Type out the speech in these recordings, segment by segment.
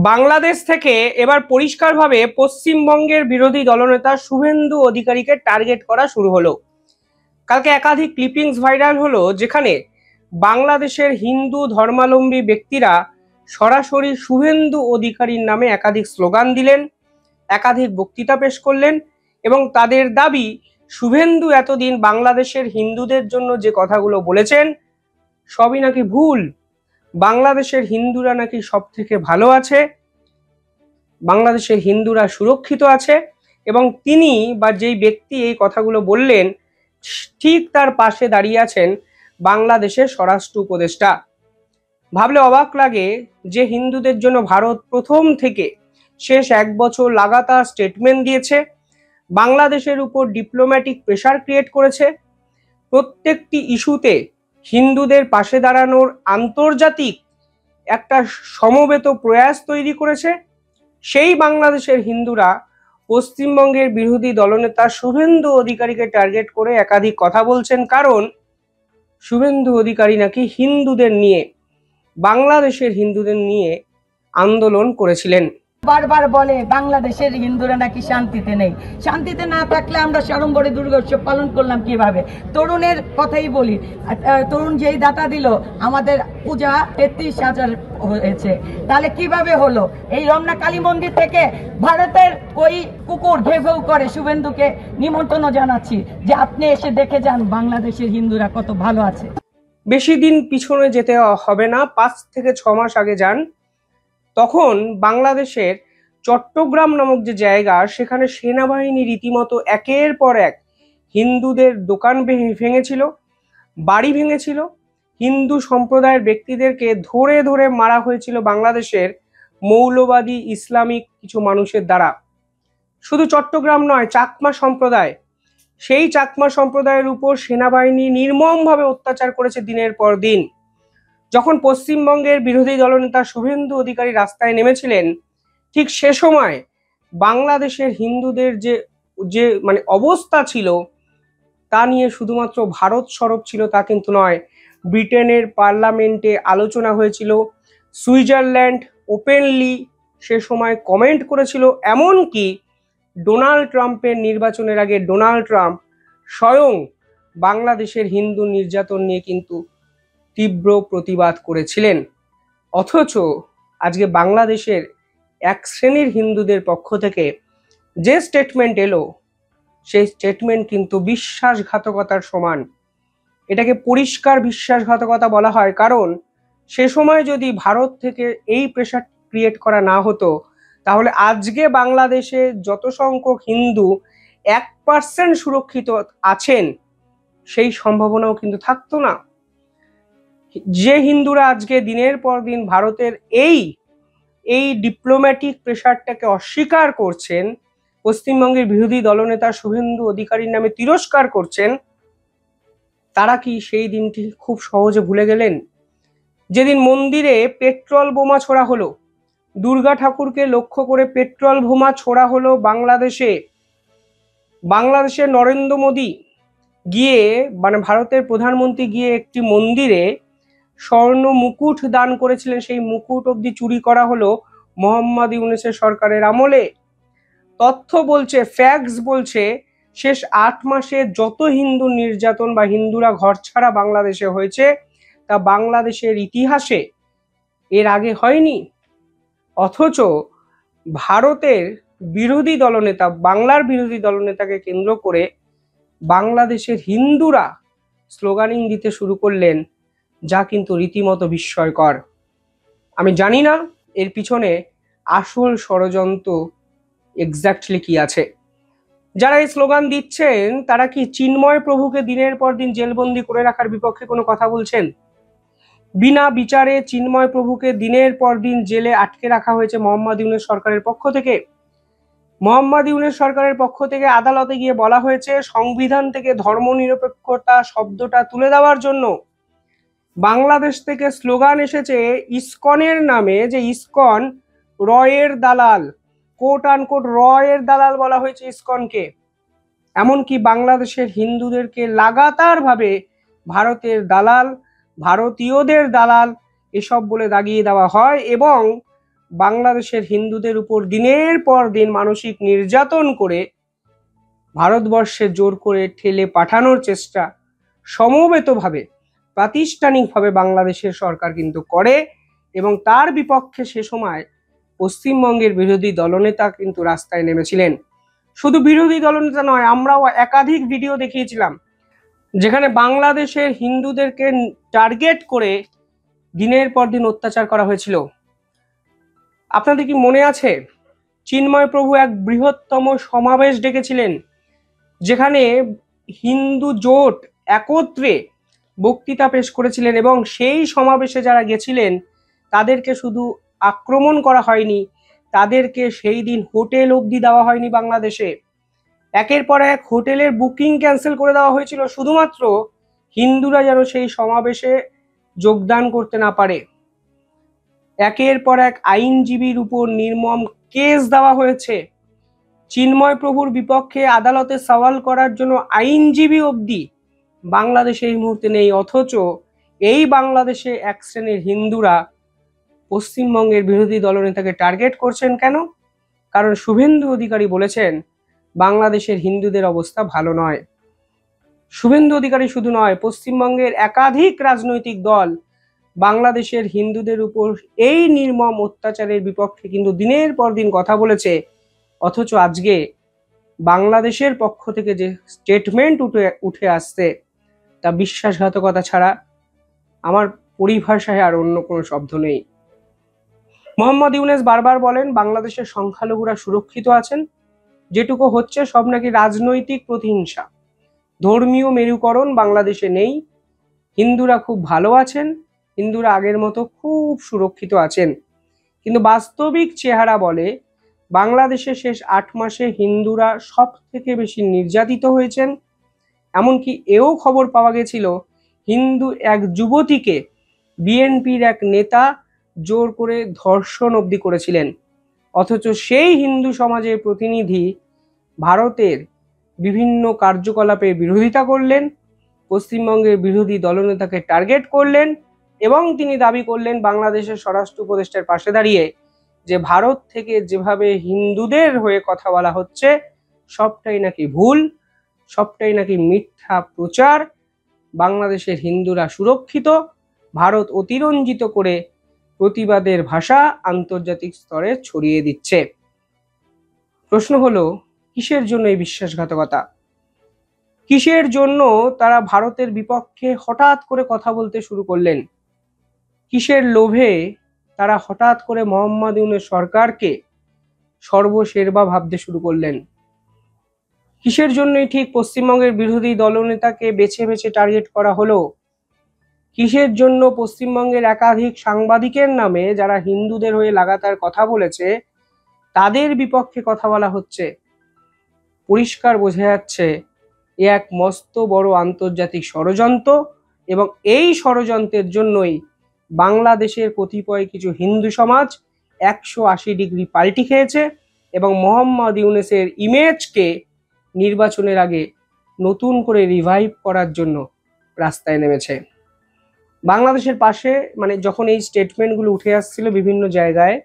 বাংলাদেশ থেকে এবার পরিষ্কারভাবে পশ্চিমবঙ্গের বিরোধী দলনেতা শুভেন্দু অধিকারীকে টার্গেট করা শুরু হলো। কালকে একাধিক ক্লিপিংস ভাইরাল হলো, যেখানে বাংলাদেশের হিন্দু ধর্মাবলম্বী ব্যক্তিরা সরাসরি শুভেন্দু অধিকারীর নামে একাধিক স্লোগান দিলেন, একাধিক বক্তৃতা পেশ করলেন এবং তাদের দাবি শুভেন্দু এতদিন বাংলাদেশের হিন্দুদের জন্য যে কথাগুলো বলেছেন সবই নাকি ভুল। বাংলাদেশের হিন্দুরা নাকি সব থেকে ভালো আছে, বাংলাদেশের হিন্দুরা সুরক্ষিত আছে এবং তিনি বা যেই ব্যক্তি এই কথাগুলো বললেন ঠিক তার পাশে দাঁড়িয়ে আছেন বাংলাদেশের স্বরাষ্ট্র উপদেষ্টা। ভাবলে অবাক লাগে যে হিন্দুদের জন্য ভারত প্রথম থেকে শেষ 1 বছর লাগাতার স্টেটমেন্ট দিয়েছে, বাংলাদেশের উপর ডিপ্লোম্যাটিক প্রেসার ক্রিয়েট করেছে, প্রত্যেকটি ইস্যুতে হিন্দুদের পাশে দাঁড়ানোর আন্তর্জাতিক একটা সমবেত প্রয়াস তৈরি করেছে। সেই বাংলাদেশের হিন্দুরা পশ্চিমবঙ্গের বিরোধী দলনেতা শুভেন্দু অধিকারীকে টার্গেট করে একাধিক কথা বলছেন, কারণ শুভেন্দু অধিকারী নাকি হিন্দুদের নিয়ে, বাংলাদেশের হিন্দুদের নিয়ে আন্দোলন করেছিলেন। বারবার বলে বাংলাদেশের হিন্দুরা নাকি শান্তিতে নেই। শান্তিতে না থাকলে আমরা সাড়ম্বরে দুর্গোৎসব পালন করলাম কিভাবে? তরুণের কথাই বলি, তরুণ যেই দাতা দিল আমাদের পূজা 33,000 হয়েছে, তাহলে কিভাবে হলো? এই রমনা কালী মন্দির থেকে ভারতের ওই কুকুর ঘেউ করে শুভেন্দুকে নিমন্ত্রণ জানাচ্ছি যে আপনি এসে দেখে যান বাংলাদেশের হিন্দুরা কত ভালো আছে। বেশি দিন পিছনে যেতে হবে না, 5 থেকে 6 মাস আগে যান। তখন বাংলাদেশের চট্টগ্রাম নামক যে জায়গা, সেখানে সেনাবাহিনী রীতিমতো একের পর এক হিন্দুদের দোকান ভেঙেছিল, বাড়ি ভেঙেছিল, হিন্দু সম্প্রদায়ের ব্যক্তিদেরকে ধরে ধরে মারা হয়েছিল বাংলাদেশের মৌলবাদী ইসলামিক কিছু মানুষের দ্বারা। শুধু চট্টগ্রাম নয়, চাকমা সম্প্রদায়, সেই চাকমা সম্প্রদায়ের উপর সেনাবাহিনী নির্মমভাবে অত্যাচার করেছে দিনের পর দিন। যখন পশ্চিমবঙ্গের বিরোধী দলনেতা শুভেন্দু অধিকারী রাস্তায় নেমেছিলেন, ঠিক সে সময় বাংলাদেশের হিন্দুদের যে অবস্থা ছিল তা নিয়ে শুধুমাত্র ভারত সরব ছিল তা কিন্তু নয়। ব্রিটেনের পার্লামেন্টে আলোচনা হয়েছিল, সুইজারল্যান্ড ওপেনলি সে সময় কমেন্ট করেছিল, এমনকি ডোনাল্ড ট্রাম্পের নির্বাচনের আগে ডোনাল্ড ট্রাম্প স্বয়ং বাংলাদেশের হিন্দু নির্যাতন নিয়ে কিন্তু তীব্র প্রতিবাদ করেছিলেন। অথচ আজকে বাংলাদেশের এক শ্রেণীর হিন্দুদের পক্ষ থেকে যে স্টেটমেন্ট এলো, সেই স্টেটমেন্ট কিন্তু বিশ্বাসঘাতকতার সমান। এটাকে পরিষ্কার বিশ্বাসঘাতকতা বলা হয়, কারণ সে সময় যদি ভারত থেকে এই প্রেশার ক্রিয়েট করা না হতো, তাহলে আজকে বাংলাদেশে যত সংখ্যক হিন্দু 1% সুরক্ষিত আছেন সেই সম্ভাবনাও কিন্তু থাকতো না। যে হিন্দুরা আজকে দিনের পর দিন ভারতের এই ডিপ্লোম্যাটিক প্রেশারটাকে অস্বীকার করছেন, পশ্চিমবঙ্গের বিরোধী দলনেতা শুভেন্দু অধিকারীর নামে তিরস্কার করছেন, তারা কি সেই দিনটি খুব সহজে ভুলে গেলেন? যেদিন মন্দিরে পেট্রোল বোমা ছোড়া হলো, দুর্গা ঠাকুরকে লক্ষ্য করে পেট্রোল বোমা ছোড়া হলো বাংলাদেশের নরেন্দ্র মোদী গিয়ে ভারতের প্রধানমন্ত্রী গিয়ে একটি মন্দিরে স্বর্ণ মুকুট দান করেছিলেন, সেই মুকুট অবধি চুরি করা হলো মোহাম্মদ ইউনূসের সরকারের আমলে। তথ্য বলছে, ফ্যাক্টস বলছে, শেষ 8 মাসে যত হিন্দু নির্যাতন বা হিন্দুরা ঘর ছাড়া বাংলাদেশে হয়েছে তা বাংলাদেশের ইতিহাসে এর আগে হয়নি। অথচ ভারতের বিরোধী দলনেতা, বাংলার বিরোধী দলনেতাকে কেন্দ্র করে বাংলাদেশের হিন্দুরা স্লোগানিং দিতে শুরু করলেন, যা কিন্তু রীতিমতো বিস্ময়কর। আমি জানি না এর পিছনে আসল ষড়যন্ত্র এক্স্যাক্টলি কি আছে। যারা এই স্লোগান দিচ্ছেন তারা কি চিন্ময় প্রভুকে দিনের পর দিন জেলবন্দি করে রাখার বিপক্ষে কোনো কথা বলছেন? বিনা বিচারে চিন্ময় প্রভুকে দিনের পর দিন জেলে আটকে রাখা হয়েছে মোহাম্মদ ইউনূস সরকারের পক্ষ থেকে। মোহাম্মদ ইউনূস সরকারের পক্ষ থেকে আদালতে গিয়ে বলা হয়েছে সংবিধান থেকে ধর্মনিরপেক্ষতা শব্দটা তুলে দেওয়ার জন্য। বাংলাদেশ থেকে স্লোগান এসেছে ইসকনের নামে, যে ইসকন রয়ের দালাল, কোট আনকোট রয়ের দালাল বলা হয়েছে ইসকনকে। এমনকি বাংলাদেশের হিন্দুদেরকে লাগাতার ভাবে ভারতের দালাল, ভারতীয়দের দালাল এসব বলে দাগিয়ে দেওয়া হয় এবং বাংলাদেশের হিন্দুদের উপর দিনের পর দিন মানসিক নির্যাতন করে ভারতবর্ষে জোর করে ঠেলে পাঠানোর চেষ্টা সমবেতভাবে প্রাতিষ্ঠানিকভাবে বাংলাদেশের সরকার কিন্তু করে, এবং তার বিপক্ষে সে সময় পশ্চিমবঙ্গের বিরোধী দলনেতা কিন্তু রাস্তায় নেমেছিলেন। শুধু বিরোধী দলনেতা নয়, আমরাও একাধিক ভিডিও দেখিয়েছিলাম যেখানে বাংলাদেশের হিন্দুদেরকে টার্গেট করে দিনের পর দিন অত্যাচার করা হয়েছিল। আপনাদের কি মনে আছে, চিন্ময় প্রভু এক বৃহত্তম সমাবেশ ডেকেছিলেন যেখানে হিন্দু জোট একত্রে বক্তৃতা পেশ করেছিলেন, এবং সেই সমাবেশে যারা গেছিলেন তাদেরকে শুধু আক্রমণ করা হয়নি, তাদেরকে সেই দিন হোটেল অবধি দেওয়া হয়নি বাংলাদেশে। একের পর এক হোটেলের বুকিং ক্যান্সেল করে দেওয়া হয়েছিল শুধুমাত্র হিন্দুরা যেন সেই সমাবেশে যোগদান করতে না পারে। একের পর এক আইনজীবীর উপর নির্মম কেস দেওয়া হয়েছে। চিন্ময় প্রভুর বিপক্ষে আদালতে সওয়াল করার জন্য আইনজীবী অবধি বাংলাদেশে এই মুহূর্তে নেই, অথচ এই বাংলাদেশে এক শ্রেণীর হিন্দুরা পশ্চিমবঙ্গের বিরোধী দলনেতাকে টার্গেট করছেন কেন? কারণ শুভেন্দু অধিকারী বলেছেন বাংলাদেশের হিন্দুদের অবস্থা ভালো নয়। শুভেন্দু অধিকারী শুধু নয়, পশ্চিমবঙ্গের একাধিক রাজনৈতিক দল বাংলাদেশের হিন্দুদের উপর এই নির্মম অত্যাচারের বিপক্ষে কিন্তু দিনের পর দিন কথা বলেছে, অথচ আজকে বাংলাদেশের পক্ষ থেকে যে স্টেটমেন্ট উঠে আসছে তা বিশ্বাসঘাতকতা ছাড়া আমার পরিভাষায় আর অন্য কোনো শব্দ নেই। মোহাম্মদ ইউনূস বারবার বলেন বাংলাদেশের সংখ্যালঘুরা সুরক্ষিত আছেন, যেটুকু হচ্ছে সব নাকি রাজনৈতিক প্রতিহিংসা। ধর্মীয় মেরুকরণ বাংলাদেশে নেই, হিন্দুরা খুব ভালো আছেন, হিন্দুরা আগের মতো খুব সুরক্ষিত আছেন। কিন্তু বাস্তবিক চেহারা বলে বাংলাদেশে শেষ 8 মাসে হিন্দুরা সব থেকে বেশি নির্যাতিত হয়েছেন। এমনকি এও খবর পাওয়া গেছিল হিন্দু এক যুবতীকে বিএনপির এক নেতা জোর করে ধর্ষণ অবধি করেছিলেন, অথচ সেই হিন্দু সমাজের প্রতিনিধি ভারতের বিভিন্ন কার্যকলাপের বিরোধিতা করলেন, পশ্চিমবঙ্গের বিরোধী দলনেতাকে টার্গেট করলেন, এবং তিনি দাবি করলেন বাংলাদেশের স্বরাষ্ট্র উপদেষ্টার পাশে দাঁড়িয়ে যে ভারত থেকে যেভাবে হিন্দুদের হয়ে কথা বলা হচ্ছে সবটাই নাকি ভুল, সবটাই নাকি মিথ্যা প্রচার। বাংলাদেশের হিন্দুরা সুরক্ষিত, ভারত অতিরঞ্জিত করে প্রতিবাদের ভাষা আন্তর্জাতিক স্তরে ছড়িয়ে দিচ্ছে। প্রশ্ন হলো, কিসের জন্য এই বিশ্বাসঘাতকতা? কিসের জন্য তারা ভারতের বিপক্ষে হঠাৎ করে কথা বলতে শুরু করলেন? কিসের লোভে তারা হঠাৎ করে মোহাম্মদ ইউনূস সরকারকে সর্বশেরবা ভাবতে শুরু করলেন? কিসের জন্যই ঠিক পশ্চিমবঙ্গের বিরোধী দলনেতাকে বেছে বেছে টার্গেট করা হলো? কিসের জন্য পশ্চিমবঙ্গের একাধিক সাংবাদিকের নামে যারা হিন্দুদের হয়ে লাগাতার কথা বলেছে তাদের বিপক্ষে কথা বলা হচ্ছে? পরিষ্কার বোঝা যাচ্ছে এ এক মস্ত বড় আন্তর্জাতিক ষড়যন্ত্র, এবং এই ষড়যন্ত্রের জন্যই বাংলাদেশের কতিপয় কিছু হিন্দু সমাজ 180 ডিগ্রি পাল্টি খেয়েছে এবং মোহাম্মদ ইউনূসের ইমেজকে নির্বাচনের আগে নতুন করে রিভাইভ করার জন্য রাস্তায় নেমেছে। বাংলাদেশের পাশে যখন এই স্টেটমেন্টগুলো উঠে আসছিল বিভিন্ন জায়গায়,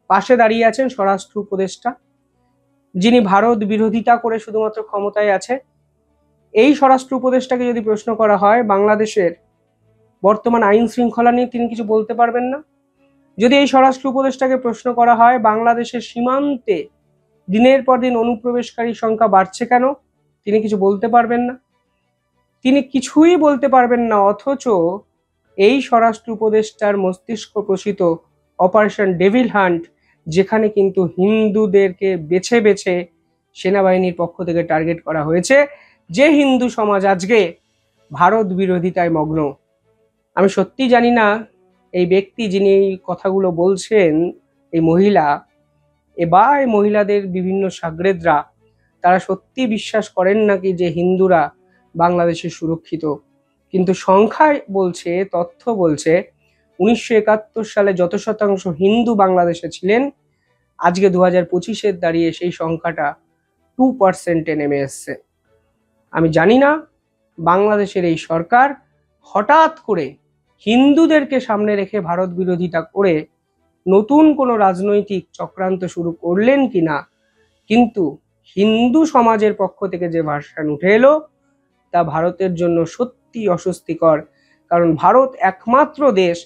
পাশে দাঁড়িয়ে আছেন স্বরাষ্ট্র উপদেষ্টা, যিনি ভারত বিরোধিতা করে শুধুমাত্র ক্ষমতায় আছে। এই স্বরাষ্ট্র উপদেষ্টাকে যদি প্রশ্ন করা হয় বাংলাদেশের বর্তমান আইন শৃঙ্খলা নিয়ে, তিনি কিছু বলতে পারবেন না। যদি এই স্বরাষ্ট্র উপদেষ্টাকে প্রশ্ন করা হয় বাংলাদেশের সীমান্তে দিনের পর দিন অনুপ্রবেশকারীর সংখ্যা বাড়ছে কেন, তিনি কিছু বলতে পারবেন না। তিনি কিছুই বলতে পারবেন না, অথচ এই স্বরাষ্ট্র উপদেষ্টার মস্তিষ্ক প্রসূত অপারেশন ডেভিল হান্ট, যেখানে কিন্তু হিন্দুদেরকে বেছে বেছে সেনাবাহিনীর পক্ষ থেকে টার্গেট করা হয়েছে, যে হিন্দু সমাজ আজকে ভারত বিরোধিতায় মগ্ন। আমি সত্যি জানি না এই ব্যক্তি যিনি এই কথাগুলো বলছেন, এই মহিলা বা এই মহিলাদের বিভিন্ন সাগরেদরা, তারা সত্যি বিশ্বাস করেন নাকি যে হিন্দুরা বাংলাদেশে সুরক্ষিত। কিন্তু সংখ্যায় বলছে, তথ্য বলছে 1971 সালে যত শতাংশ হিন্দু বাংলাদেশে ছিলেন, আজকে 2025-এর দাঁড়িয়ে সেই সংখ্যাটা 2%-এ নেমে এসছে। আমি জানি না বাংলাদেশের এই সরকার হঠাৎ করে হিন্দুদেরকে সামনে রেখে ভারত বিরোধিতা করে নতুন কোনো রাজনৈতিক চক্রান্ত শুরু করলেন কিনা, কিন্তু হিন্দু সমাজের পক্ষ থেকে যে ভার্সন উঠে এলো তা ভারতের জন্য সত্যি অস্বস্তিকর। কারণ ভারত একমাত্র দেশ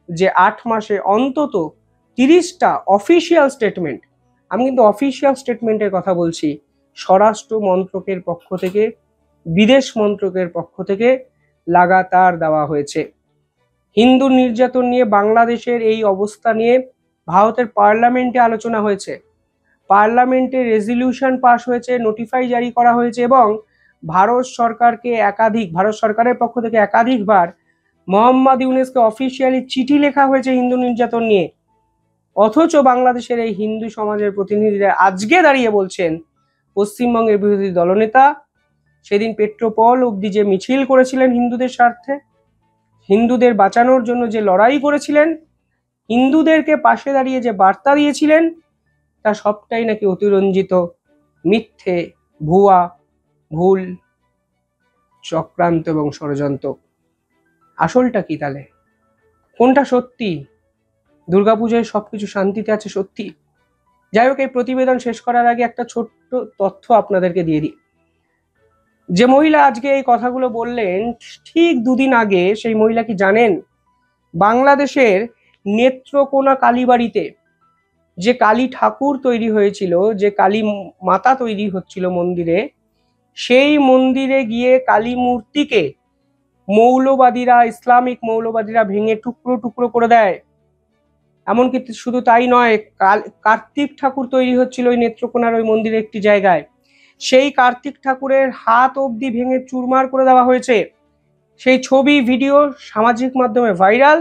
যে 8 মাসে অন্তত 30টা অফিসিয়াল স্টেটমেন্ট, আমি কিন্তু অফিসিয়াল স্টেটমেন্টের কথা বলছি, স্বরাষ্ট্র মন্ত্রকের পক্ষ থেকে, বিদেশ মন্ত্রকের পক্ষ থেকে লাগাতার দেওয়া হয়েছে। হিন্দু নির্যাতন নিয়ে বাংলাদেশের এই অবস্থা নিয়ে ভারতের পার্লামেন্টে আলোচনা হয়েছে, পার্লামেন্টে রেজলিউশন পাস হয়েছে, নোটিফাই জারি করা হয়েছে, এবং ভারত সরকারের পক্ষ থেকে একাধিকবার মোহাম্মদ ইউনূসকে অফিসিয়ালি চিঠি লেখা হয়েছে হিন্দু নির্যাতন নিয়ে। অথচ বাংলাদেশের এই হিন্দু সমাজের প্রতিনিধিরা আজকে দাঁড়িয়ে বলছেন পশ্চিমবঙ্গের বিরোধী দলনেতা সেদিন পেট্রোপল অব্দি যে মিছিল করেছিলেন হিন্দুদের স্বার্থে, হিন্দুদের বাঁচানোর জন্য যে লড়াই করেছিলেন, হিন্দুদেরকে পাশে দাঁড়িয়ে যে বার্তা দিয়েছিলেন, তা সবটাই নাকি অতিরঞ্জিত, মিথ্যে, ভুয়া, ভুল, চক্রান্ত এবং ষড়যন্ত্র। আসলটা কি তাহলে? কোনটা সত্যি? দুর্গাপূজায় সবকিছু শান্তিতে আছে সত্যি? যাই হোক, এই প্রতিবেদন শেষ করার আগে একটা ছোট্ট তথ্য আপনাদেরকে দিয়ে দিই। যে মহিলা আজকে এই কথাগুলো বললেন, ঠিক দুদিন আগে সেই মহিলা কি জানেন? বাংলাদেশের নেত্রকোনা কালীবাড়িতে যে কালী ঠাকুর তৈরি হয়েছিল, যে কালী মাতা তৈরি হচ্ছিল মন্দিরে, সেই মন্দিরে গিয়ে কালী মূর্তিকে মৌলবাদীরা, ইসলামিক মৌলবাদীরা ভেঙে টুকরো টুকরো করে দেয়। এমনকি শুধু তাই নয়, কার্তিক ঠাকুর তৈরি হচ্ছিল ওই নেত্রকোনার ওই মন্দিরের একটি জায়গায়, সেই কার্তিক ঠাকুরের হাত অবধি ভেঙে চুরমার করে দেওয়া হয়েছে। সেই ছবি, ভিডিও সামাজিক মাধ্যমে ভাইরাল,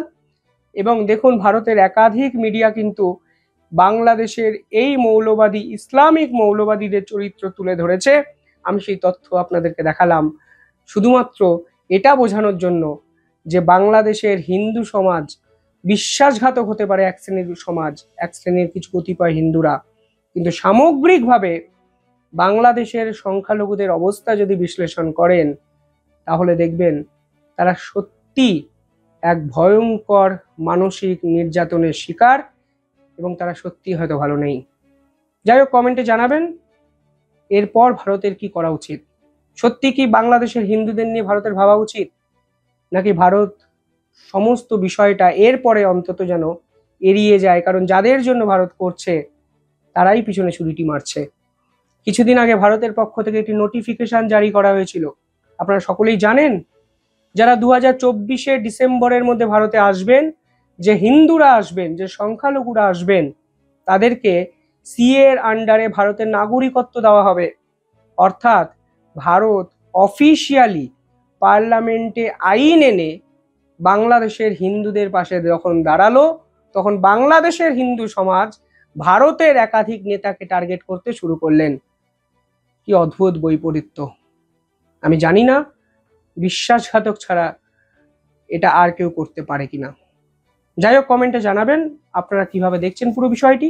এবং দেখুন ভারতের একাধিক মিডিয়া কিন্তু বাংলাদেশের এই মৌলবাদী, ইসলামিক মৌলবাদীদের চরিত্র তুলে ধরেছে। আমি সেই তথ্য আপনাদেরকে দেখালাম শুধুমাত্র এটা বোঝানোর জন্য যে বাংলাদেশের হিন্দু সমাজ বিশ্বাসঘাতক হতে পারে, এক শ্রেণীর সমাজ, এক শ্রেণীর কিছু কতিপয় হিন্দুরা, কিন্তু সামগ্রিকভাবে বাংলাদেশের সংখ্যালঘুদের অবস্থা যদি বিশ্লেষণ করেন তাহলে দেখবেন তারা সত্যি এক ভয়ঙ্কর মানসিক নির্যাতনের শিকার, এবং তারা সত্যি হয়তো ভালো নেই। যাই হোক, কমেন্টে জানাবেন এরপর ভারতের কি করা উচিত। সত্যি কি বাংলাদেশের হিন্দুদের নিয়ে ভারতের ভাবা উচিত, নাকি ভারত সমস্ত বিষয়টা এরপরে অন্তত যেন এড়িয়ে যায়? কারণ যাদের জন্য ভারত করছে তারাই পিছনে ছুরিটি মারছে। কিছুদিন আগে ভারতের পক্ষ থেকে একটি নোটিফিকেশন জারি করা হয়েছিল, আপনারা সকলেই জানেন। যারা 2024 ডিসেম্বরের মধ্যে ভারতে আসবেন, যে হিন্দুরা আসবেন, যে সংখ্যালঘুরা আসবেন, তাদেরকে সিএ এর আন্ডারে ভারতের নাগরিকত্ব দেওয়া হবে। অর্থাৎ ভারত অফিসিয়ালি পার্লামেন্টে আইন এনে বাংলাদেশের হিন্দুদের পাশে যখন দাঁড়ালো, তখন বাংলাদেশের হিন্দু সমাজ ভারতের একাধিক নেতাকে টার্গেট করতে শুরু করলেন। কি অদ্ভুত বৈপরীত্য! আমি জানি না বিশ্বাসঘাতক ছাড়া এটা আর কেউ করতে পারে কিনা। যাই হোক, কমেন্টে জানাবেন আপনারা কিভাবে দেখছেন পুরো বিষয়টি,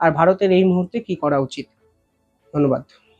আর ভারতের এই মুহূর্তে কি করা উচিত। ধন্যবাদ।